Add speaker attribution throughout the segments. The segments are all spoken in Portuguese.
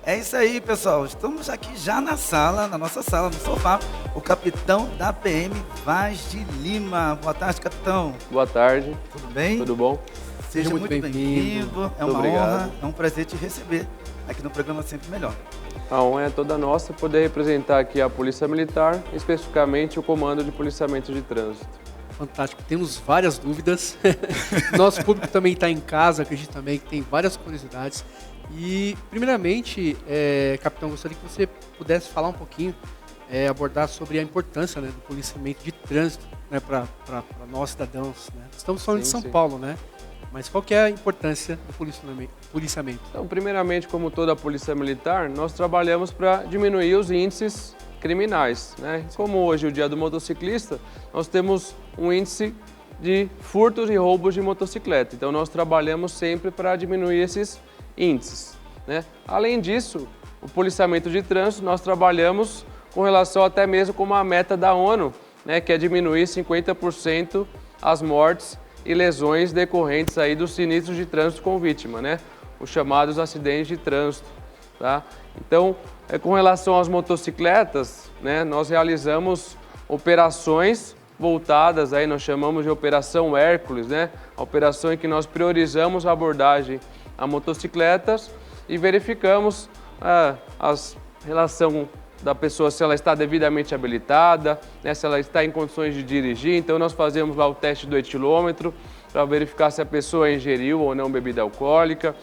Speaker 1: É isso aí, pessoal. Estamos aqui já na sala, na nossa sala, no sofá, o capitão da PM Vaz de Lima. Boa tarde, capitão.
Speaker 2: Boa tarde.
Speaker 1: Tudo bem?
Speaker 2: Tudo bom?
Speaker 1: Seja muito bem-vindo. É uma
Speaker 2: obrigado.
Speaker 1: honra, é um prazer te receber aqui no programa Sempre Melhor.
Speaker 2: A honra é toda nossa poder representar aqui a Polícia Militar, especificamente o Comando de Policiamento de Trânsito.
Speaker 3: Fantástico, temos várias dúvidas. Nosso público também está em casa, acredito também que tem várias curiosidades. E, primeiramente, capitão, gostaria que você pudesse falar um pouquinho, abordar sobre a importância, né, do policiamento de trânsito, né, para nós cidadãos. Né? Estamos falando de São Paulo, né? Mas qual que é a importância do policiamento?
Speaker 2: Então, primeiramente, como toda a Polícia Militar, nós trabalhamos para diminuir os índices criminais, né? Como hoje é o Dia do Motociclista, nós temos um índice de furtos e roubos de motocicleta. Então, nós trabalhamos sempre para diminuir esses índices, né? Além disso, o policiamento de trânsito, nós trabalhamos com relação até mesmo com uma meta da ONU, né, que é diminuir 50% as mortes e lesões decorrentes aí dos sinistros de trânsito com vítima, né? Os chamados acidentes de trânsito, tá? Então, com relação às motocicletas, né, nós realizamos operações voltadas, aí nós chamamos de Operação Hércules, né? A operação em que nós priorizamos a abordagem a motocicletas e verificamos a relação da pessoa, se ela está devidamente habilitada, né, se ela está em condições de dirigir. Então, nós fazemos lá o teste do etilômetro para verificar se a pessoa ingeriu ou não bebida alcoólica.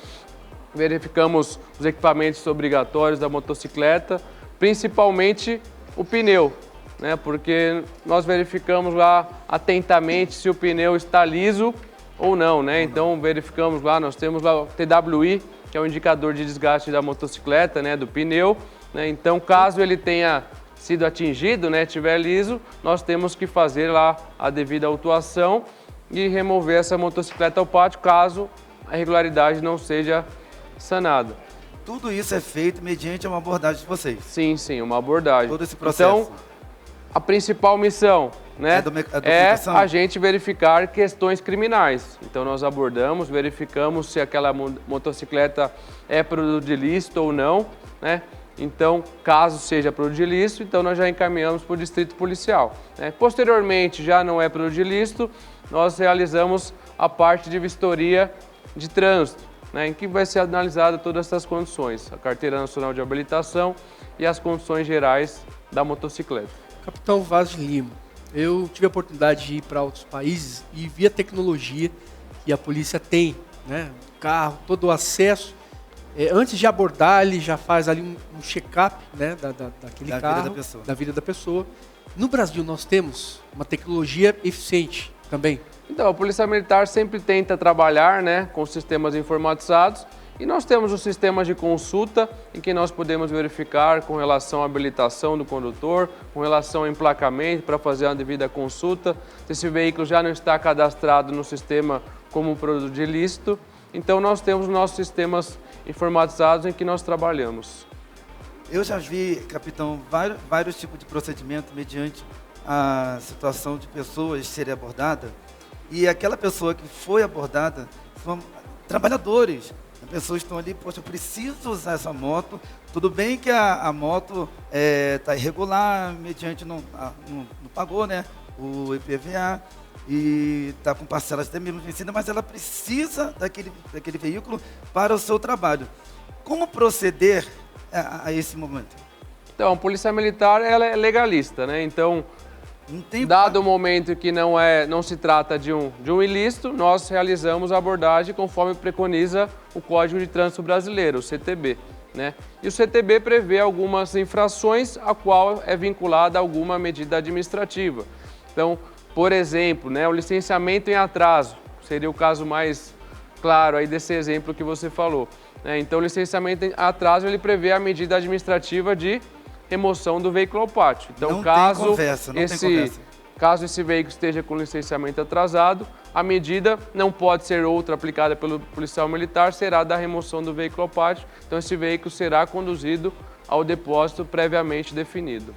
Speaker 2: Verificamos os equipamentos obrigatórios da motocicleta, principalmente o pneu, né, porque nós verificamos lá atentamente se o pneu está liso ou não, né? Então, verificamos lá, nós temos lá o TWI, que é o indicador de desgaste da motocicleta, né, do pneu. Né? Então, caso ele tenha sido atingido, né, tiver liso, nós temos que fazer lá a devida autuação e remover essa motocicleta ao pátio, caso a irregularidade não seja sanada.
Speaker 1: Tudo isso é feito mediante uma abordagem de vocês?
Speaker 2: Sim, sim, uma abordagem.
Speaker 1: Todo esse processo?
Speaker 2: Então, a principal missão, né, é a gente verificar questões criminais. Então, nós abordamos, verificamos se aquela motocicleta é produto ilícito ou não, né? Então, caso seja produto ilícito, então nós já encaminhamos para o distrito policial, né? Posteriormente, já não é produto ilícito, nós realizamos a parte de vistoria de trânsito, né, em que vai ser analisada todas essas condições, a Carteira Nacional de Habilitação e as condições gerais da motocicleta.
Speaker 3: Capitão Vaz de Lima, eu tive a oportunidade de ir para outros países e vi a tecnologia que a polícia tem, né, o carro, todo o acesso. Antes de abordar, ele já faz ali um check-up, né, daquele carro, da vida da pessoa. No Brasil, nós temos uma tecnologia eficiente também.
Speaker 2: Então, a Polícia Militar sempre tenta trabalhar, né, com sistemas informatizados, e nós temos os sistemas de consulta em que nós podemos verificar com relação à habilitação do condutor, com relação ao emplacamento para fazer uma devida consulta, se esse veículo já não está cadastrado no sistema como um produto ilícito. Então, nós temos nossos sistemas informatizados em que nós trabalhamos.
Speaker 1: Eu já vi, capitão, vários tipos de procedimento mediante a situação de pessoas serem abordadas, e aquela pessoa que foi abordada são trabalhadores. As pessoas estão ali, poxa, eu preciso usar essa moto. Tudo bem que a moto está irregular, mediante não pagou, né, o IPVA, e está com parcelas até mesmo vencidas, mas ela precisa daquele veículo para o seu trabalho. Como proceder a esse momento?
Speaker 2: Então, a Polícia Militar, ela é legalista, né? Então, dado o momento que não se trata de um ilícito, nós realizamos a abordagem conforme preconiza o Código de Trânsito Brasileiro, o CTB, né? E o CTB prevê algumas infrações a qual é vinculada alguma medida administrativa. Então, por exemplo, né, o licenciamento em atraso seria o caso mais claro aí desse exemplo que você falou, né? Então, o licenciamento em atraso, ele prevê a medida administrativa de remoção do veículo ao pátio. Então, caso esse veículo esteja com licenciamento atrasado, a medida não pode ser outra aplicada pelo policial militar, será da remoção do veículo ao pátio. Então, esse veículo será conduzido ao depósito previamente definido.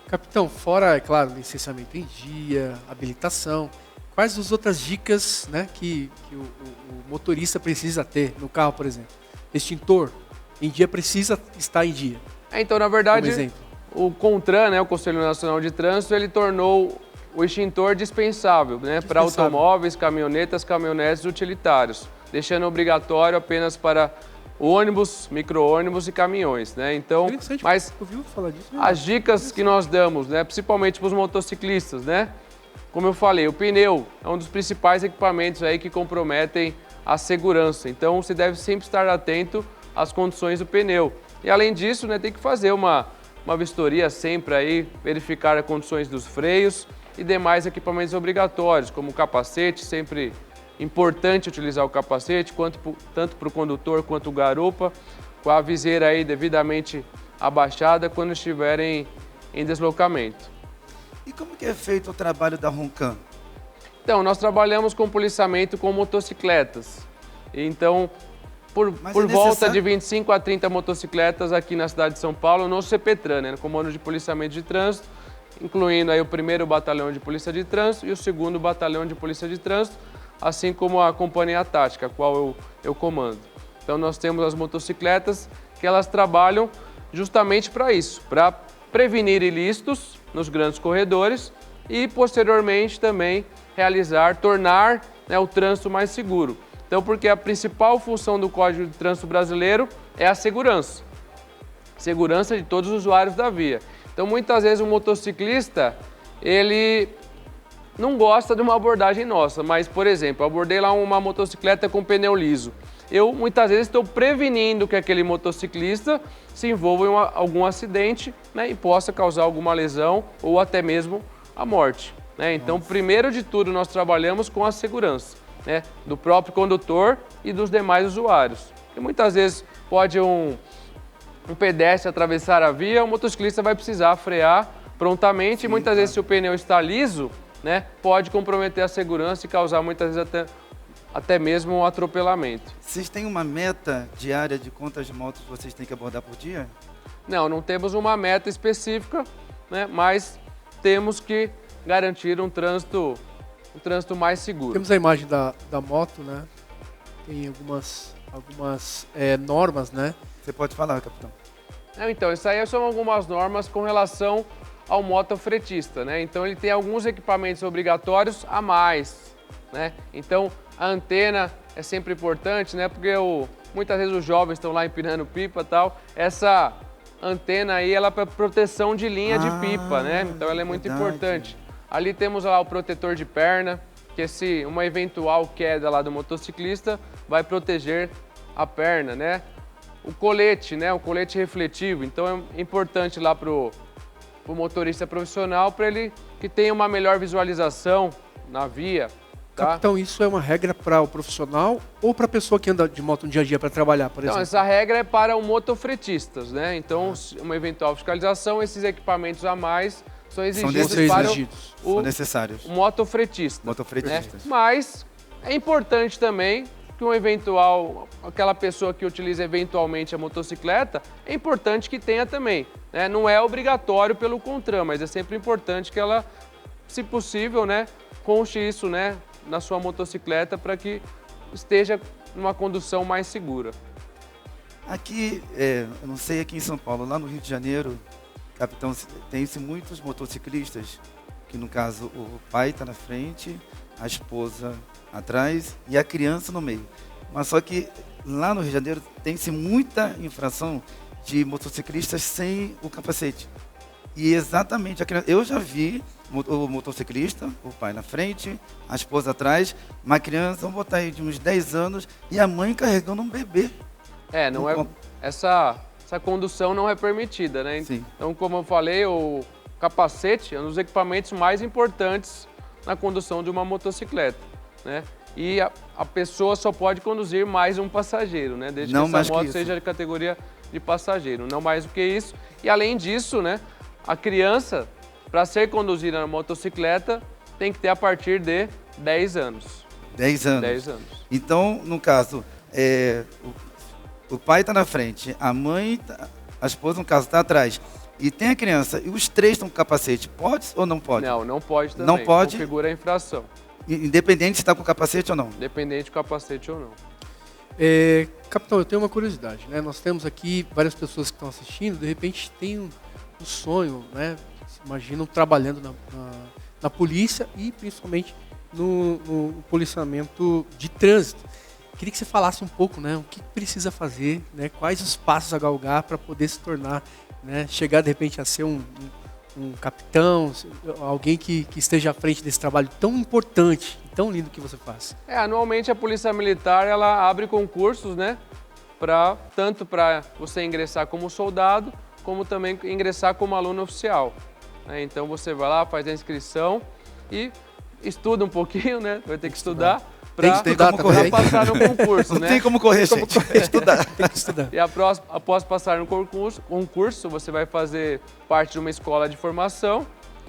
Speaker 3: Capitão, fora, é claro, licenciamento em dia, habilitação, quais as outras dicas, né, que o motorista precisa ter no carro, por exemplo? Extintor, em dia precisa estar em dia?
Speaker 2: Então, na
Speaker 3: Como
Speaker 2: verdade,
Speaker 3: exemplo.
Speaker 2: o CONTRAN, né, o Conselho Nacional de Trânsito, ele tornou o extintor dispensável, né, para automóveis, caminhonetas, caminhonetes utilitários, deixando obrigatório apenas para ônibus, micro-ônibus e caminhões, né? Então,
Speaker 3: Interessante,
Speaker 2: mas
Speaker 3: eu ouvi falar disso.
Speaker 2: as dicas que nós damos, né, principalmente para os motociclistas, né? Como eu falei, o pneu é um dos principais equipamentos aí que comprometem a segurança. Então, você deve sempre estar atento às condições do pneu. E além disso, né, tem que fazer uma vistoria sempre aí, verificar as condições dos freios e demais equipamentos obrigatórios, como o capacete, sempre importante utilizar o capacete, tanto para o condutor quanto o garupa, com a viseira aí devidamente abaixada quando estiverem em deslocamento.
Speaker 1: E como que é feito o trabalho da Roncam?
Speaker 2: Então, nós trabalhamos com policiamento com motocicletas. Então, por volta de 25 a 30 motocicletas aqui na cidade de São Paulo, no CPTRAN, né, no Comando de Policiamento de Trânsito, incluindo aí o 1º Batalhão de Polícia de Trânsito e o 2º Batalhão de Polícia de Trânsito, assim como a Companhia Tática, a qual eu comando. Então, nós temos as motocicletas que elas trabalham justamente para isso, para prevenir ilícitos nos grandes corredores e, posteriormente, também tornar, né, o trânsito mais seguro. Então, porque a principal função do Código de Trânsito brasileiro é a segurança. Segurança de todos os usuários da via. Então, muitas vezes o motociclista, ele não gosta de uma abordagem nossa, mas, por exemplo, eu abordei lá uma motocicleta com pneu liso. Eu, muitas vezes, estou prevenindo que aquele motociclista se envolva em algum acidente, né, e possa causar alguma lesão ou até mesmo a morte, né? Então, primeiro de tudo, nós trabalhamos com a segurança, né, do próprio condutor e dos demais usuários. Porque muitas vezes pode um pedestre atravessar a via, o motociclista vai precisar frear prontamente. Sim, e muitas vezes, se o pneu está liso, né, pode comprometer a segurança e causar muitas vezes até mesmo um atropelamento.
Speaker 1: Vocês têm uma meta diária de quantas motos vocês têm que abordar por dia?
Speaker 2: Não temos uma meta específica, né, mas temos que garantir um trânsito mais seguro.
Speaker 3: Temos a imagem da moto, né? Tem algumas normas, né?
Speaker 1: Você pode falar, capitão.
Speaker 2: Então, isso aí são algumas normas com relação ao motofretista, né? Então, ele tem alguns equipamentos obrigatórios a mais, né? Então, a antena é sempre importante, né? Porque muitas vezes os jovens estão lá empinando pipa e tal. Essa antena aí, ela é para proteção de linha de pipa, né? Então, ela é muito importante. Ali temos lá o protetor de perna, que se uma eventual queda lá do motociclista vai proteger a perna, né? O colete, né? O colete refletivo. Então, é importante lá pro motorista profissional para ele que tenha uma melhor visualização na via. Tá?
Speaker 3: Capitão, isso é uma regra para o profissional ou para a pessoa que anda de moto no dia a dia para trabalhar, por exemplo?
Speaker 2: Então, essa regra é para os motofretistas, né? Então, uma eventual fiscalização, esses equipamentos a mais são exigidos para
Speaker 1: são necessários.
Speaker 2: O motofretista.
Speaker 1: Motofretistas.
Speaker 2: Né? Mas é importante também que aquela pessoa que utiliza eventualmente a motocicleta, é importante que tenha também. Né? Não é obrigatório pelo CONTRAN, mas é sempre importante que ela, se possível, né, conste isso, né, na sua motocicleta para que esteja numa condução mais segura.
Speaker 1: Aqui, eu não sei, aqui em São Paulo, lá no Rio de Janeiro, capitão, tem-se muitos motociclistas, que no caso o pai está na frente, a esposa atrás e a criança no meio. Mas só que lá no Rio de Janeiro tem-se muita infração de motociclistas sem o capacete. E exatamente, eu já vi o motociclista, o pai na frente, a esposa atrás, uma criança, vamos botar aí de uns 10 anos, e a mãe carregando um bebê.
Speaker 2: Essa condução não é permitida, né?
Speaker 1: Sim.
Speaker 2: Então, como eu falei, o capacete é um dos equipamentos mais importantes na condução de uma motocicleta, né? E a pessoa só pode conduzir mais um passageiro, né? Desde que essa moto seja de categoria de passageiro, não mais do que isso. E além disso, né, a criança, para ser conduzida na motocicleta, tem que ter a partir de 10 anos.
Speaker 1: 10 anos.
Speaker 2: 10 anos.
Speaker 1: Então, no caso, o pai está na frente, a mãe, a esposa, no caso, está atrás. E tem a criança, e os três estão com capacete. Pode ou não pode?
Speaker 2: Não pode também.
Speaker 1: Não pode?
Speaker 2: Configura a infração.
Speaker 1: Independente se está com capacete ou não?
Speaker 2: Independente do capacete ou não.
Speaker 3: Capitão, eu tenho uma curiosidade, né? Nós temos aqui várias pessoas que estão assistindo, de repente tem um sonho, né? Se imaginam trabalhando na polícia e principalmente no policiamento de trânsito. Queria que você falasse um pouco, né? O que precisa fazer, né? Quais os passos a galgar para poder se tornar, né? Chegar de repente a ser um capitão, alguém que esteja à frente desse trabalho tão importante, tão lindo que você faz.
Speaker 2: Anualmente a Polícia Militar ela abre concursos, né? Tanto para você ingressar como soldado, como também ingressar como aluno oficial. Né? Então você vai lá, faz a inscrição e estuda um pouquinho, né? Vai ter que estudar. Para passar no concurso,
Speaker 1: não
Speaker 2: né?
Speaker 1: tem como correr, gente. Estudar.
Speaker 3: Tem que estudar.
Speaker 2: E após passar no concurso, você vai fazer parte de uma escola de formação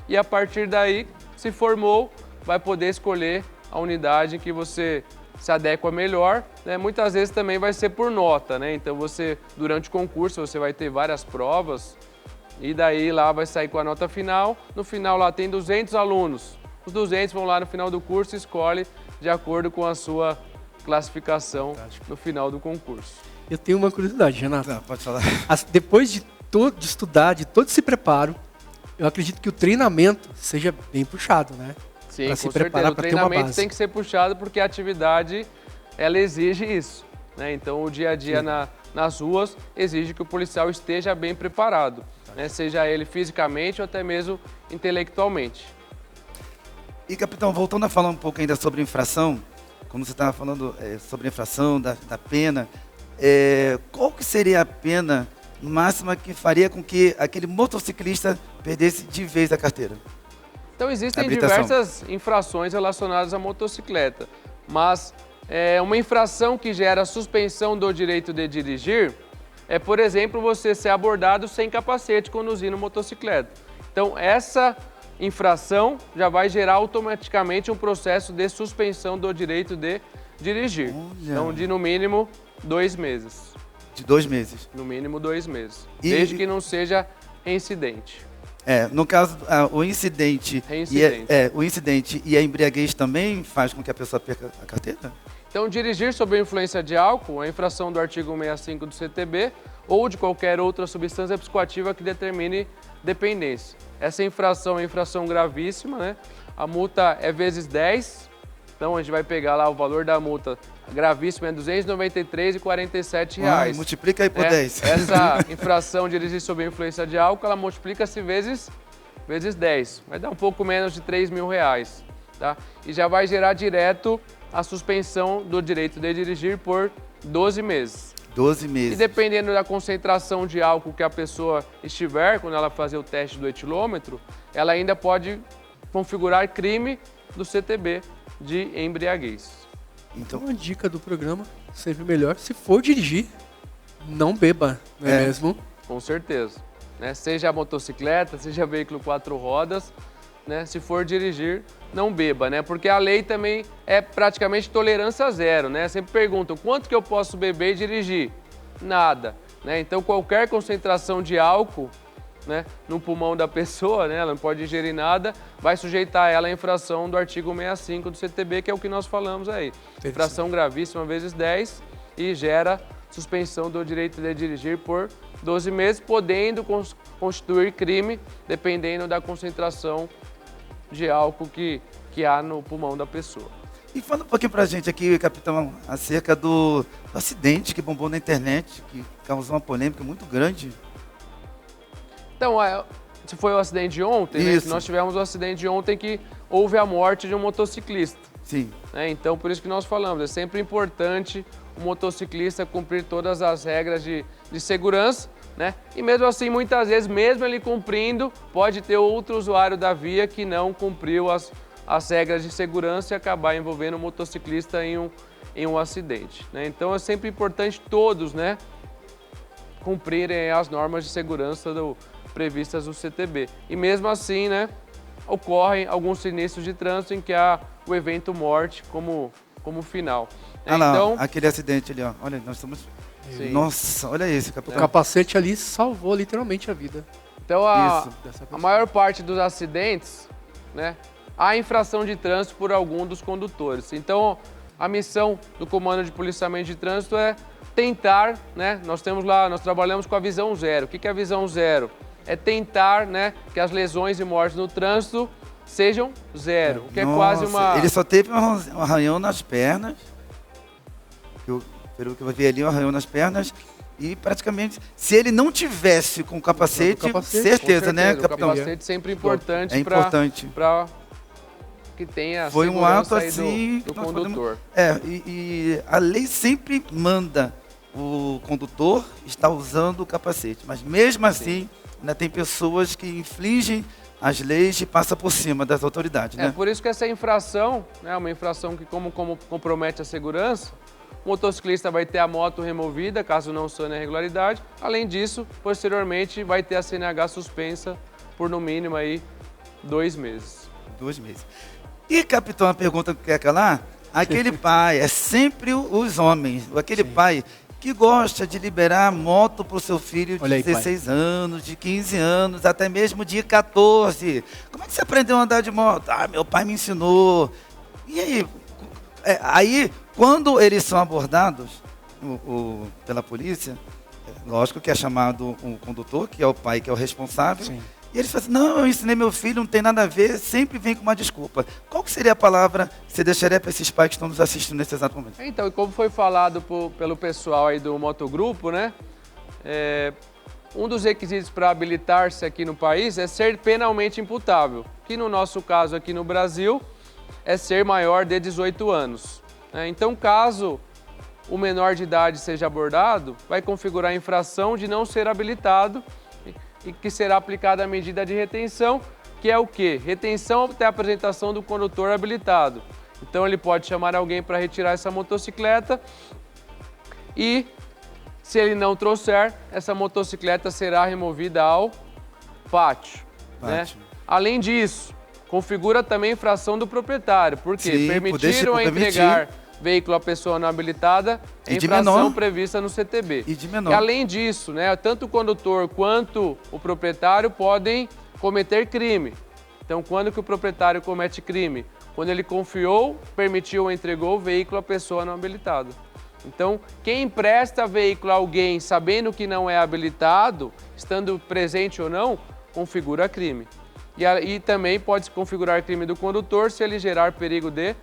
Speaker 2: e a partir daí, se formou, vai poder escolher a unidade em que você se adequa melhor, né? Muitas vezes também vai ser por nota, né? Então durante o concurso, você vai ter várias provas e daí lá vai sair com a nota final. No final lá tem 200 alunos. Os 200 vão lá no final do curso e escolhem de acordo com a sua classificação no final do concurso.
Speaker 3: Eu tenho uma curiosidade, Renato.
Speaker 1: Não, pode falar.
Speaker 3: Depois de estudar, de todo esse preparo, eu acredito que o treinamento seja bem puxado, né?
Speaker 2: Sim,
Speaker 3: pra
Speaker 2: com
Speaker 3: se preparar,
Speaker 2: certeza. O
Speaker 3: pra ter uma
Speaker 2: treinamento
Speaker 3: base.
Speaker 2: tem que ser puxado porque a atividade, ela exige isso. Né? Então, o dia a dia nas ruas exige que o policial esteja bem preparado, né? Seja ele fisicamente ou até mesmo intelectualmente.
Speaker 1: E, capitão, voltando a falar um pouco ainda sobre infração, como você estava falando sobre a infração, da pena, qual que seria a pena máxima que faria com que aquele motociclista perdesse de vez a carteira?
Speaker 2: Então, existem diversas infrações relacionadas à motocicleta, mas uma infração que gera suspensão do direito de dirigir é, por exemplo, você ser abordado sem capacete conduzindo motocicleta. Então, essa infração já vai gerar automaticamente um processo de suspensão do direito de dirigir.
Speaker 1: Olha.
Speaker 2: Então, de no mínimo 2 meses.
Speaker 1: De 2 meses.
Speaker 2: No mínimo 2 meses. Desde que não seja reincidente.
Speaker 1: No caso, o incidente, o incidente e a embriaguez também faz com que a pessoa perca a carteira?
Speaker 2: Então, dirigir sob a influência de álcool é infração do artigo 65 do CTB ou de qualquer outra substância psicoativa que determine dependência. Essa infração é infração gravíssima, né? A multa é vezes 10, então a gente vai pegar lá o valor da multa gravíssima é R$ 293,47.
Speaker 1: Multiplica aí por 10.
Speaker 2: Essa infração dirigir sob a influência de álcool, ela multiplica-se vezes 10. Vai dar um pouco menos de R$ 3.000, tá? E já vai gerar direto a suspensão do direito de dirigir por 12 meses.
Speaker 1: 12 meses.
Speaker 2: E dependendo da concentração de álcool que a pessoa estiver, quando ela fazer o teste do etilômetro, ela ainda pode configurar crime do CTB de embriaguez.
Speaker 3: Então, uma dica do programa, sempre melhor, se for dirigir, não beba, não é mesmo?
Speaker 2: Com certeza. Né? Seja motocicleta, seja veículo 4 rodas, né? Se for dirigir, não beba, né? Porque a lei também é praticamente tolerância zero, né? Sempre perguntam, quanto que eu posso beber e dirigir? Nada, né? Então, qualquer concentração de álcool, né, no pulmão da pessoa, né, ela não pode ingerir nada, vai sujeitar ela à infração do artigo 65 do CTB, que é o que nós falamos aí. Infração gravíssima vezes 10 e gera suspensão do direito de dirigir por 12 meses, podendo constituir crime, dependendo da concentração de álcool que há no pulmão da pessoa.
Speaker 1: E fala um pouquinho pra gente aqui, capitão, acerca do acidente que bombou na internet, que causou uma polêmica muito grande.
Speaker 2: Então, se foi o acidente de ontem, né? Nós tivemos o acidente de ontem que houve a morte de um motociclista.
Speaker 1: Sim.
Speaker 2: Né? Então, por isso que nós falamos, é sempre importante o motociclista cumprir todas as regras de segurança, né? E mesmo assim, muitas vezes, mesmo ele cumprindo, pode ter outro usuário da via que não cumpriu as regras de segurança e acabar envolvendo o motociclista em um acidente, né? Então, é sempre importante todos, né, cumprirem as normas de segurança previstas no CTB. E mesmo assim, né, ocorrem alguns sinistros de trânsito em que há o evento morte como final.
Speaker 1: Então, aquele acidente ali, ó. Olha, nós estamos... Sim. Nossa, olha esse, capitão.
Speaker 3: O capacete ali salvou literalmente a vida.
Speaker 2: Então, a maior parte dos acidentes, né, há infração de trânsito por algum dos condutores. Então, a missão do Comando de Policiamento de Trânsito é tentar, né? Nós trabalhamos com a visão zero. O que é a visão zero? É tentar, né, que as lesões e mortes no trânsito sejam zero. O que é quase uma...
Speaker 1: Ele só teve um arranhão nas pernas. Pelo que eu vi ali, um arranhão nas pernas. E praticamente, se ele não tivesse com o capacete, certeza, né, capitão?
Speaker 2: O capacete sempre importante,
Speaker 1: é importante
Speaker 2: para que tenha
Speaker 1: foi um ato
Speaker 2: aí
Speaker 1: assim
Speaker 2: do condutor.
Speaker 1: E a lei sempre manda o condutor estar usando o capacete, mas mesmo assim, ainda tem pessoas que infligem as leis e passam por cima das autoridades, né?
Speaker 2: É por isso que essa infração, né, uma infração que como compromete a segurança, o motociclista vai ter a moto removida, caso não sane a irregularidade. Além disso, posteriormente, vai ter a CNH suspensa por, no mínimo, aí, 2 meses.
Speaker 1: 2 meses. E, capitão, a pergunta que quer calar? Aquele pai, é sempre os homens, aquele pai que gosta de liberar a moto para o seu filho de 16 anos, de 15 anos, até mesmo de 14. Como é que você aprendeu a andar de moto? Ah, meu pai me ensinou. E aí? Aí, quando eles são abordados pela polícia, lógico que é chamado um condutor, que é o pai, que é o responsável, e eles falam assim, não, eu ensinei meu filho, não tem nada a ver, sempre vem com uma desculpa. Qual que seria a palavra que você deixaria para esses pais que estão nos assistindo nesse exato momento?
Speaker 2: Então, e como foi falado pelo pessoal aí do motogrupo, né, um dos requisitos para habilitar-se aqui no país é ser penalmente imputável, que no nosso caso aqui no Brasil é ser maior de 18 anos. Então, caso o menor de idade seja abordado, vai configurar a infração de não ser habilitado e que será aplicada a medida de retenção, que é o quê? Retenção até a apresentação do condutor habilitado. Então, ele pode chamar alguém para retirar essa motocicleta e, se ele não trouxer, essa motocicleta será removida ao pátio. Né? Além disso, configura também a infração do proprietário, porque permitiram a entregar veículo à pessoa não habilitada, é infração prevista no CTB.
Speaker 1: E de menor.
Speaker 2: E além disso, né, tanto o condutor quanto o proprietário podem cometer crime. Então, quando que o proprietário comete crime? Quando ele confiou, permitiu ou entregou o veículo à pessoa não habilitada. Então, quem empresta veículo a alguém sabendo que não é habilitado, estando presente ou não, configura crime. E também pode configurar crime do condutor se ele gerar perigo de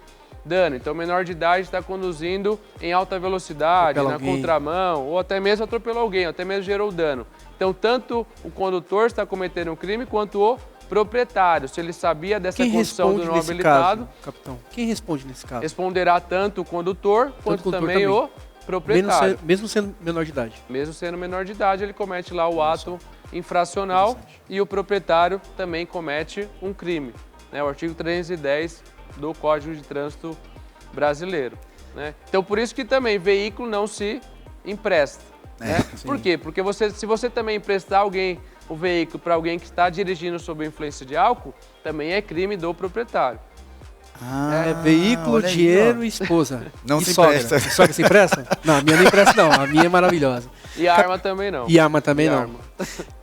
Speaker 2: dano. Então, o menor de idade está conduzindo em alta velocidade, na contramão, ou até mesmo atropelou alguém, ou até mesmo gerou dano. Então, tanto o condutor está cometendo um crime, quanto o proprietário. Se ele sabia dessa condição do não habilitado...
Speaker 3: Capitão, quem responde nesse caso?
Speaker 2: Responderá tanto o condutor, quanto também o proprietário.
Speaker 3: Mesmo sendo menor de idade?
Speaker 2: Mesmo sendo menor de idade, ele comete lá o ato infracional e o proprietário também comete um crime. Né? O artigo 310 do Código de Trânsito Brasileiro. Né? Então, por isso que também veículo não se empresta. Né? Por quê? Porque se você também emprestar o veículo para alguém que está dirigindo sob influência de álcool, também é crime do proprietário.
Speaker 3: Veículo, dinheiro e esposa.
Speaker 1: Não
Speaker 3: e
Speaker 1: se
Speaker 3: sogra.
Speaker 1: empresta.
Speaker 3: E sogra se empresta? Não, a minha não empresta não, a minha é maravilhosa.
Speaker 2: E arma também não.
Speaker 3: E arma também não.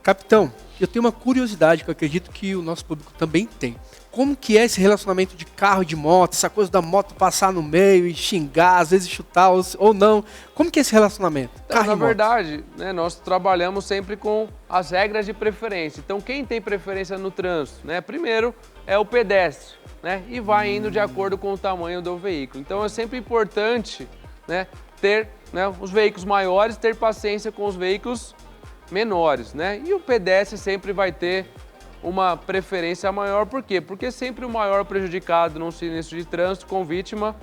Speaker 3: Capitão, eu tenho uma curiosidade que eu acredito que o nosso público também tem. Como que é esse relacionamento de carro e de moto, essa coisa da moto passar no meio e xingar, às vezes chutar ou não? Como que é esse relacionamento?
Speaker 2: Então, na verdade, né, nós trabalhamos sempre com as regras de preferência. Então, quem tem preferência no trânsito? Né? Primeiro é o pedestre, né? E vai indo de acordo com o tamanho do veículo. Então, é sempre importante, né, ter, né, os veículos maiores, ter paciência com os veículos menores, né? E o pedestre sempre vai ter uma preferência maior, por quê? Porque sempre o maior prejudicado num sinistro de trânsito com vítima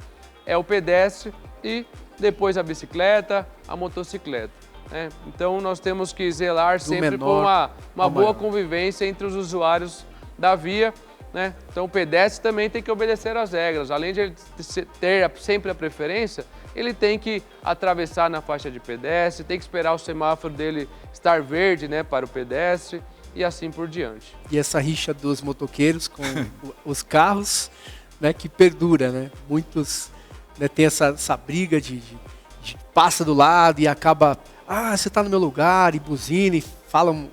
Speaker 2: é o pedestre e depois a bicicleta, a motocicleta. Né? Então nós temos que zelar sempre por uma boa convivência entre os usuários da via. Né? Então o pedestre também tem que obedecer às regras, além de ele ter sempre a preferência, ele tem que atravessar na faixa de pedestre, tem que esperar o semáforo dele estar verde, né, para o pedestre, e assim por diante.
Speaker 3: E essa rixa dos motoqueiros com os carros, né, que perdura, né? Muitos, né, tem essa briga de passa do lado e acaba, você está no meu lugar, e buzina, e falam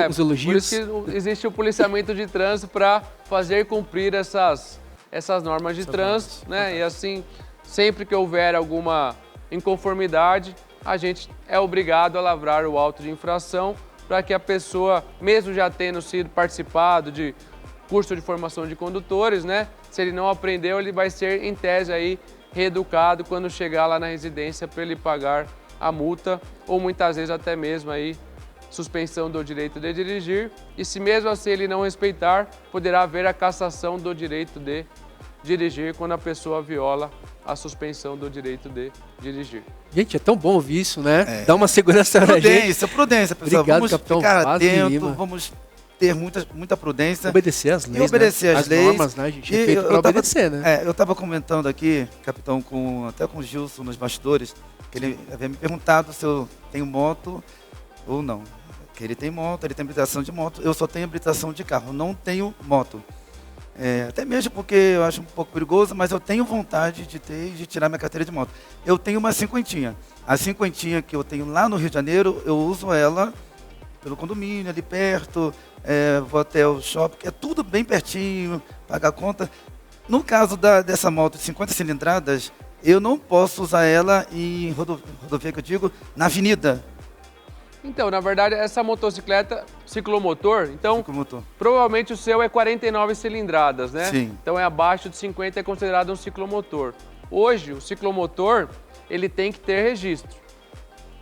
Speaker 3: os elogios.
Speaker 2: Por isso que existe o policiamento de trânsito para fazer cumprir essas normas de trânsito, né? E assim, sempre que houver alguma inconformidade, a gente é obrigado a lavrar o auto de infração para que a pessoa, mesmo já tendo sido participado de curso de formação de condutores, né? Se ele não aprendeu, ele vai ser, em tese, aí, reeducado quando chegar lá na residência para ele pagar a multa ou muitas vezes até mesmo aí suspensão do direito de dirigir. E se mesmo assim ele não respeitar, poderá haver a cassação do direito de dirigir quando a pessoa viola a suspensão do direito de dirigir.
Speaker 3: Gente, é tão bom ouvir isso, né? Dá uma segurança na gente.
Speaker 1: Prudência, pessoal.
Speaker 3: Obrigado,
Speaker 1: vamos
Speaker 3: capitão
Speaker 1: ficar
Speaker 3: Vaz de
Speaker 1: atentos,
Speaker 3: Lima.
Speaker 1: vamos ter muita prudência.
Speaker 3: Obedecer as leis,
Speaker 1: E obedecer
Speaker 3: né?
Speaker 1: as leis.
Speaker 3: normas, né? A gente é feito para obedecer, né?
Speaker 1: Eu estava comentando aqui, capitão, até com o Gilson nos bastidores, que ele havia me perguntado se eu tenho moto ou não. Que ele tem moto, ele tem habilitação de moto, eu só tenho habilitação de carro, não tenho moto. Até mesmo porque eu acho um pouco perigoso, mas eu tenho vontade de tirar minha carteira de moto. Eu tenho uma cinquentinha. A cinquentinha que eu tenho lá no Rio de Janeiro, eu uso ela pelo condomínio, ali perto, vou até o shopping, que é tudo bem pertinho, pagar a conta. No caso dessa moto de 50 cilindradas, eu não posso usar ela em rodovia, que eu digo, na avenida.
Speaker 2: Então, na verdade, essa motocicleta ciclomotor, então,
Speaker 1: Ciclomotor.
Speaker 2: provavelmente o seu é 49 cilindradas, né?
Speaker 1: Sim.
Speaker 2: Então é abaixo de 50, é considerado um ciclomotor. Hoje, o ciclomotor, ele tem que ter registro.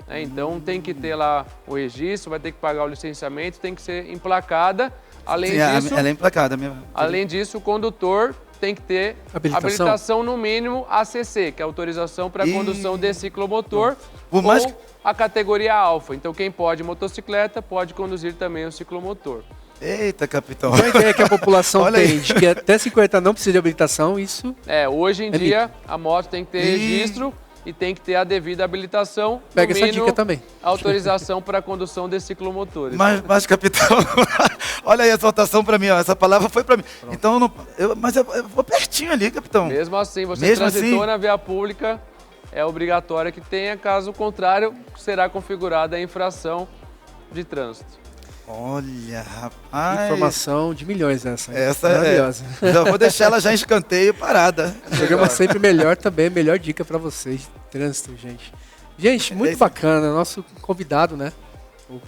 Speaker 2: Né? Então tem que ter lá o registro, vai ter que pagar o licenciamento, tem que ser emplacada. Além disso,
Speaker 1: ela é emplacada mesmo.
Speaker 2: além disso, o condutor tem que ter habilitação no mínimo ACC, que é autorização para condução de ciclomotor,
Speaker 1: Por mais
Speaker 2: ou a categoria alfa. Então quem pode motocicleta pode conduzir também o ciclomotor.
Speaker 1: Eita, capitão.
Speaker 3: Então a ideia que a população
Speaker 1: Olha aí.
Speaker 3: tem de que até 50 não precisa de habilitação, isso...
Speaker 2: Hoje em dia a moto tem que ter registro e tem que ter a devida habilitação.
Speaker 3: Pega
Speaker 2: no
Speaker 3: essa
Speaker 2: mínimo,
Speaker 3: dica também.
Speaker 2: Autorização para a condução de ciclomotores.
Speaker 1: Mas capitão, olha aí a exaltação para mim, ó, essa palavra foi para mim. Então, eu vou pertinho ali, capitão.
Speaker 2: Mesmo assim, você
Speaker 1: Mesmo
Speaker 2: transitou
Speaker 1: assim?
Speaker 2: na via pública, é obrigatório que tenha, caso contrário, será configurada a infração de trânsito.
Speaker 1: Olha, rapaz.
Speaker 3: Informação de milhões essa. Hein?
Speaker 1: Essa
Speaker 3: maravilhosa.
Speaker 1: Já vou deixar ela já em escanteio parada.
Speaker 3: Programa sempre melhor também, melhor dica para vocês de trânsito, gente. Gente, muito bacana, nosso convidado, né?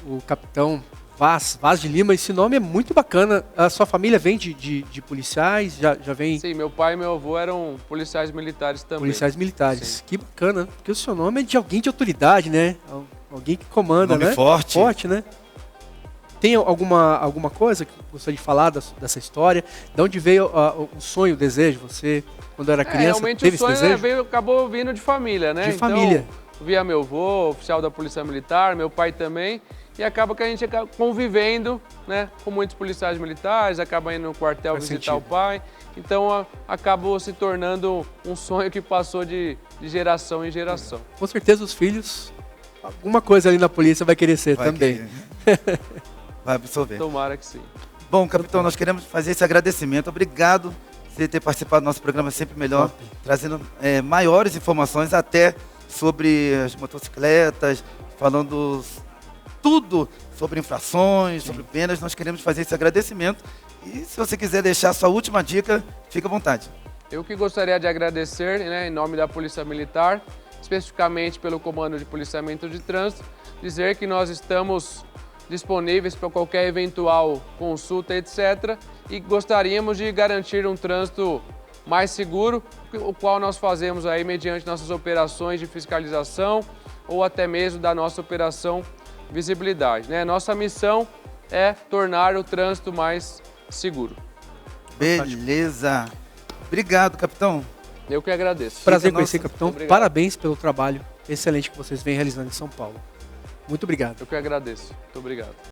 Speaker 3: O capitão Vaz de Lima, esse nome é muito bacana. A sua família vem de policiais, já vem
Speaker 2: Sim, meu pai e meu avô eram policiais militares também.
Speaker 3: policiais militares.
Speaker 2: Sim.
Speaker 3: Que bacana, porque o seu nome é de alguém de autoridade, né? Alguém que comanda,
Speaker 1: Nome
Speaker 3: né?
Speaker 1: forte.
Speaker 3: Forte, né? Tem alguma coisa que gostaria de falar dessa história? De onde veio o sonho, o desejo? Você, quando era criança,
Speaker 2: realmente
Speaker 3: teve
Speaker 2: o sonho
Speaker 3: esse desejo?
Speaker 2: acabou vindo de família, né?
Speaker 3: De família.
Speaker 2: Então, via meu avô, oficial da Polícia Militar, meu pai também, e acaba que a gente acaba convivendo, né, com muitos policiais militares, acaba indo no quartel
Speaker 3: Faz
Speaker 2: visitar
Speaker 3: sentido.
Speaker 2: o pai, então acabou se tornando um sonho que passou de geração em geração.
Speaker 3: Com certeza os filhos, alguma coisa ali na polícia vai querer ser
Speaker 1: Vai
Speaker 3: também.
Speaker 1: querer. Vai absorver.
Speaker 2: Tomara que sim.
Speaker 1: Bom, capitão, nós queremos fazer esse agradecimento. Obrigado por ter participado do nosso programa Sempre Melhor, trazendo maiores informações até sobre as motocicletas, falando tudo sobre infrações, sobre penas. Nós queremos fazer esse agradecimento. E se você quiser deixar a sua última dica, fique à vontade.
Speaker 2: Eu que gostaria de agradecer, né, em nome da Polícia Militar, especificamente pelo Comando de Policiamento de Trânsito, dizer que nós estamos disponíveis para qualquer eventual consulta, etc. E gostaríamos de garantir um trânsito mais seguro, o qual nós fazemos aí mediante nossas operações de fiscalização ou até mesmo da nossa operação visibilidade, né? Nossa missão é tornar o trânsito mais seguro.
Speaker 1: Beleza. Obrigado, capitão.
Speaker 2: Eu que agradeço.
Speaker 3: Prazer
Speaker 1: Fica
Speaker 3: conhecer,
Speaker 1: nosso-
Speaker 3: capitão.
Speaker 2: Obrigado.
Speaker 3: Parabéns pelo trabalho excelente que vocês vêm realizando em São Paulo. Muito obrigado.
Speaker 2: Eu que agradeço. Muito obrigado.